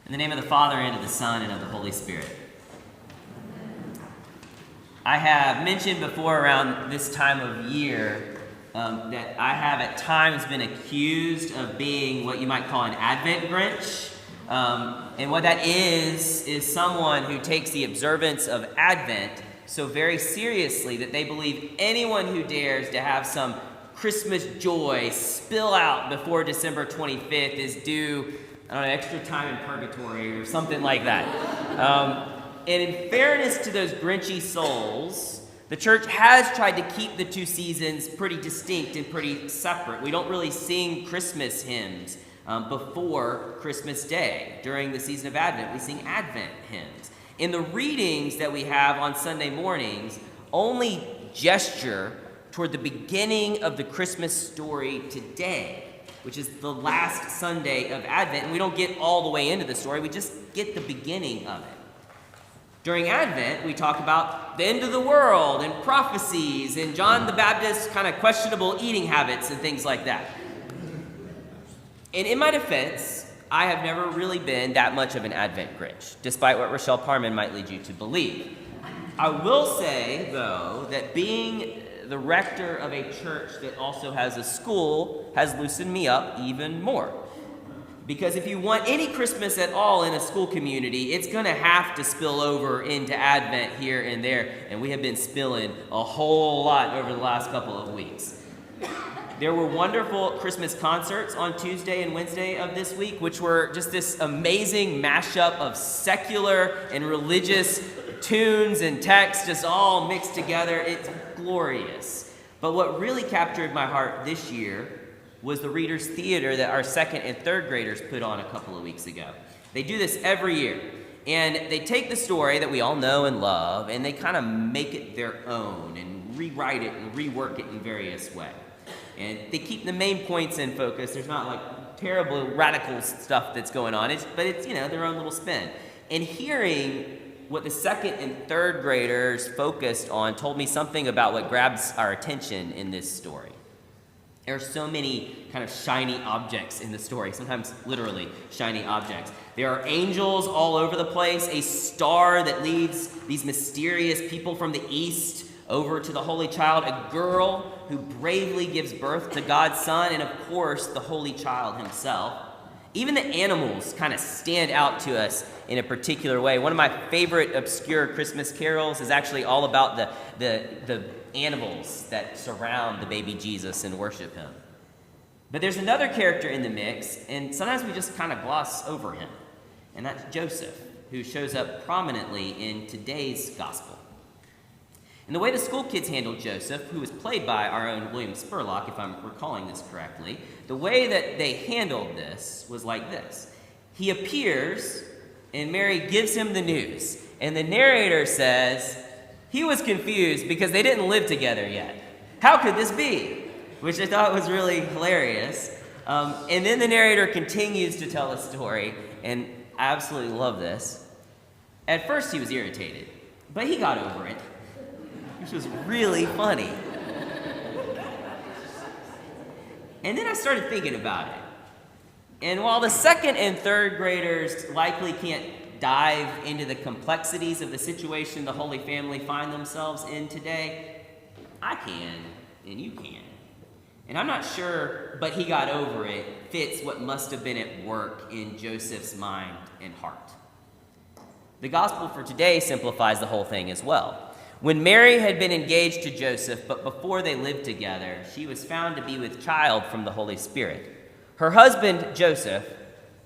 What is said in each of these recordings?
In the name of the Father, and of the Son, and of the Holy Spirit. I have mentioned before around this time of year that I have at times been accused of being what you might call an Advent Grinch. And what that is someone who takes the observance of Advent so very seriously that they believe anyone who dares to have some Christmas joy spill out before December 25th is due, I don't know, extra time in purgatory or something like that. And in fairness to those Grinchy souls, the church has tried to keep the two seasons pretty distinct and pretty separate. We don't really sing Christmas hymns before Christmas Day. During the season of Advent, we sing Advent hymns. In the readings that we have on Sunday mornings, only gesture toward the beginning of the Christmas story today, which is the last Sunday of Advent. And we don't get all the way into the story, we just get the beginning of it. During Advent, we talk about the end of the world and prophecies and John the Baptist's kind of questionable eating habits and things like that. And in my defense, I have never really been that much of an Advent Grinch, despite what Rochelle Parman might lead you to believe. I will say, though, that being the rector of a church that also has a school has loosened me up even more. Because if you want any Christmas at all in a school community, it's going to have to spill over into Advent here and there. And we have been spilling a whole lot over the last couple of weeks. There were wonderful Christmas concerts on Tuesday and Wednesday of this week, which were just this amazing mashup of secular and religious tunes and texts just all mixed together. It's glorious. But what really captured my heart this year was the Reader's Theater that our second and third graders put on a couple of weeks ago. They do this every year. And they take the story that we all know and love, and they kind of make it their own and rewrite it and rework it in various ways. And they keep the main points in focus. There's not like terrible radical stuff that's going on. But it's their own little spin. And hearing what the second and third graders focused on told me something about what grabs our attention in this story. There are so many kind of shiny objects in the story, sometimes literally shiny objects. There are angels all over the place, a star that leads these mysterious people from the east over to the Holy Child, a girl who bravely gives birth to God's Son, and of course, the Holy Child himself. Even the animals kind of stand out to us in a particular way. One of my favorite obscure Christmas carols is actually all about the animals that surround the baby Jesus and worship him. But there's another character in the mix, and sometimes we just kind of gloss over him, and that's Joseph, who shows up prominently in today's gospel. And the way the school kids handled Joseph, who was played by our own William Spurlock, if I'm recalling this correctly, the way that they handled this was like this. He appears, and Mary gives him the news, and the narrator says he was confused because they didn't live together yet. How could this be? Which I thought was really hilarious. And then the narrator continues to tell the story, and I absolutely love this. At first he was irritated, but he got over it, which was really funny. And then I started thinking about it. And while the second and third graders likely can't dive into the complexities of the situation the Holy Family find themselves in today, I can, and you can. And I'm not sure, but he got over it fits what must have been at work in Joseph's mind and heart. The gospel for today simplifies the whole thing as well. When Mary had been engaged to Joseph, but before they lived together, she was found to be with child from the Holy Spirit. Her husband, Joseph,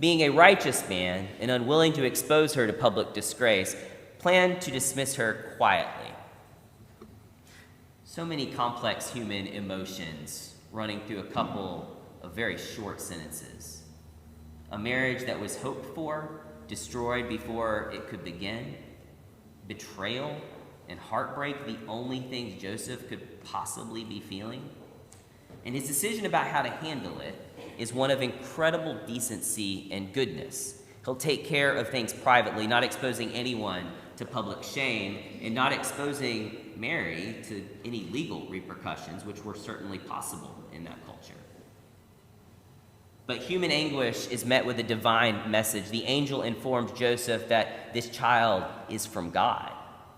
being a righteous man and unwilling to expose her to public disgrace, planned to dismiss her quietly. So many complex human emotions running through a couple of very short sentences. A marriage that was hoped for, destroyed before it could begin. Betrayal and heartbreak, the only things Joseph could possibly be feeling. And his decision about how to handle it is one of incredible decency and goodness. He'll take care of things privately, not exposing anyone to public shame, and not exposing Mary to any legal repercussions, which were certainly possible in that culture. But human anguish is met with a divine message. The angel informed Joseph that this child is from God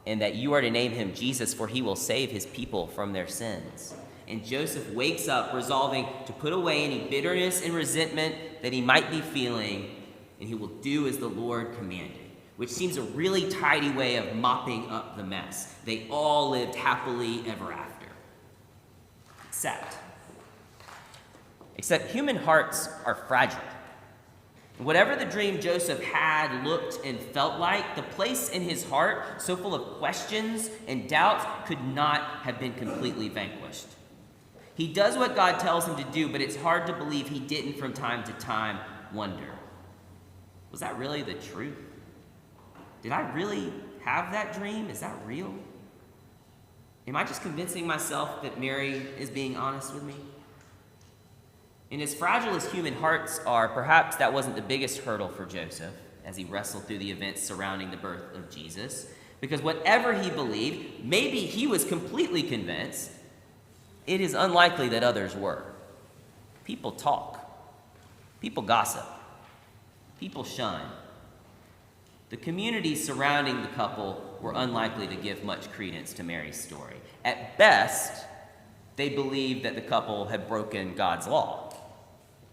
and that you are to name him Jesus, for he will save his people from their sins. And Joseph wakes up resolving to put away any bitterness and resentment that he might be feeling, and he will do as the Lord commanded, which seems a really tidy way of mopping up the mess. They all lived happily ever after. Except human hearts are fragile. Whatever the dream Joseph had, looked, and felt like, the place in his heart, so full of questions and doubts, could not have been completely vanquished. He does what God tells him to do, but it's hard to believe he didn't from time to time wonder, was that really the truth? Did I really have that dream? Is that real? Am I just convincing myself that Mary is being honest with me? And as fragile as human hearts are, perhaps that wasn't the biggest hurdle for Joseph as he wrestled through the events surrounding the birth of Jesus. Because whatever he believed, maybe he was completely convinced, it is unlikely that others were. People talk. People gossip. People shun. The communities surrounding the couple were unlikely to give much credence to Mary's story. At best, they believed that the couple had broken God's law.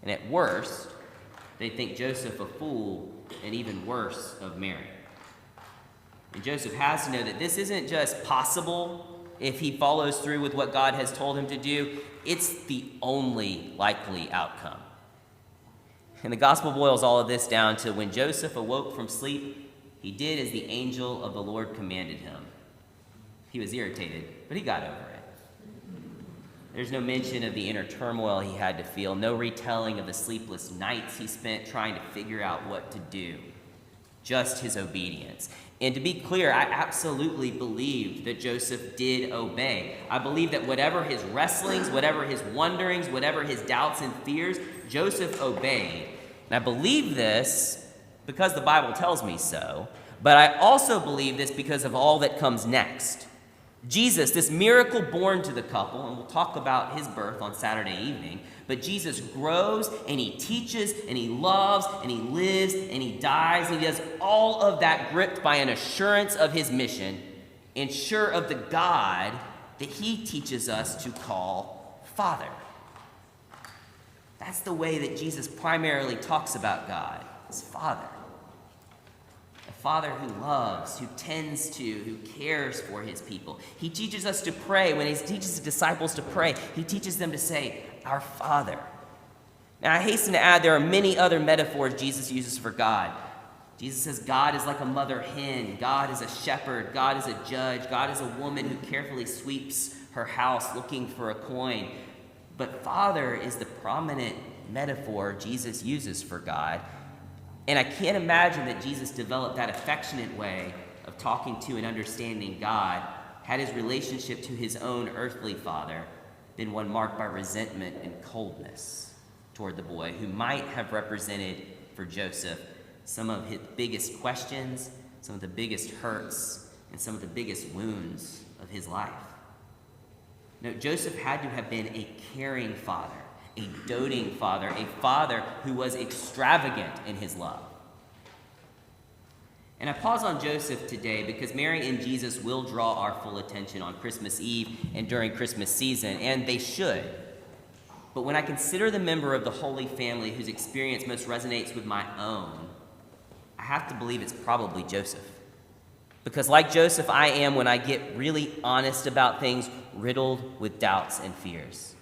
And at worst, they think Joseph a fool, and even worse, of Mary. And Joseph has to know that this isn't just possible if he follows through with what God has told him to do. It's the only likely outcome. And the gospel boils all of this down to when Joseph awoke from sleep, he did as the angel of the Lord commanded him. He was irritated, but he got over it. There's no mention of the inner turmoil he had to feel, no retelling of the sleepless nights he spent trying to figure out what to do, just his obedience. And to be clear, I absolutely believed that Joseph did obey. I believe that whatever his wrestlings, whatever his wonderings, whatever his doubts and fears, Joseph obeyed. And I believe this because the Bible tells me so, but I also believe this because of all that comes next. Jesus, this miracle born to the couple, and we'll talk about his birth on Saturday evening, but Jesus grows and he teaches and he loves and he lives and he dies, and he does all of that gripped by an assurance of his mission and sure of the God that he teaches us to call Father. That's the way that Jesus primarily talks about God, as Father. A Father who loves, who tends to, who cares for his people. He teaches us to pray. When he teaches the disciples to pray, he teaches them to say, "Our Father." Now, I hasten to add there are many other metaphors Jesus uses for God. Jesus says God is like a mother hen. God is a shepherd. God is a judge. God is a woman who carefully sweeps her house looking for a coin. But Father is the prominent metaphor Jesus uses for God. And I can't imagine that Jesus developed that affectionate way of talking to and understanding God had his relationship to his own earthly father been one marked by resentment and coldness toward the boy, who might have represented for Joseph some of his biggest questions, some of the biggest hurts, and some of the biggest wounds of his life. No, Joseph had to have been a caring father, a doting father, a father who was extravagant in his love. And I pause on Joseph today because Mary and Jesus will draw our full attention on Christmas Eve and during Christmas season, and they should. But when I consider the member of the Holy Family whose experience most resonates with my own, I have to believe it's probably Joseph. Because like Joseph, I am, when I get really honest about things, riddled with doubts and fears.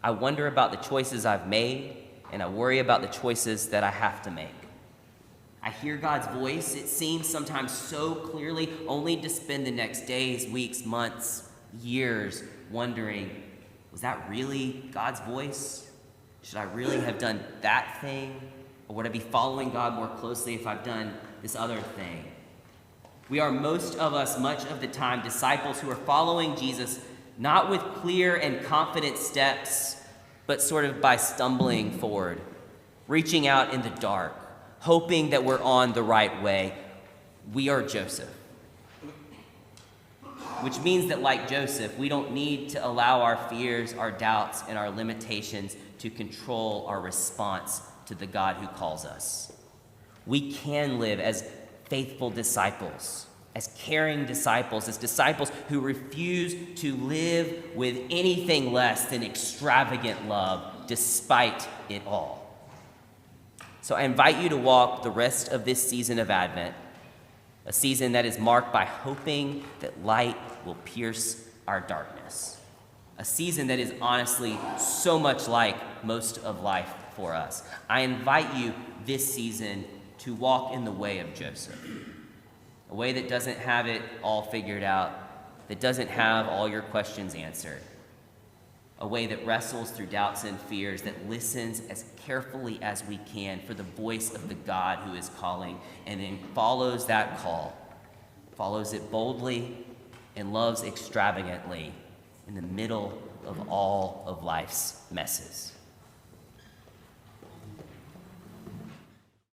I wonder about the choices I've made, and I worry about the choices that I have to make. I hear God's voice, it seems sometimes so clearly, only to spend the next days, weeks, months, years wondering, was that really God's voice? Should I really have done that thing? Or would I be following God more closely if I've done this other thing? We are, most of us, much of the time, disciples who are following Jesus, not with clear and confident steps, but sort of by stumbling forward, reaching out in the dark, hoping that we're on the right way. We are Joseph. Which means that, like Joseph, we don't need to allow our fears, our doubts, and our limitations to control our response to the God who calls us. We can live as faithful disciples, as caring disciples, as disciples who refuse to live with anything less than extravagant love despite it all. So I invite you to walk the rest of this season of Advent, a season that is marked by hoping that light will pierce our darkness, a season that is honestly so much like most of life for us. I invite you this season to walk in the way of Joseph, a way that doesn't have it all figured out, that doesn't have all your questions answered, a way that wrestles through doubts and fears, that listens as carefully as we can for the voice of the God who is calling, and then follows that call, follows it boldly, and loves extravagantly in the middle of all of life's messes.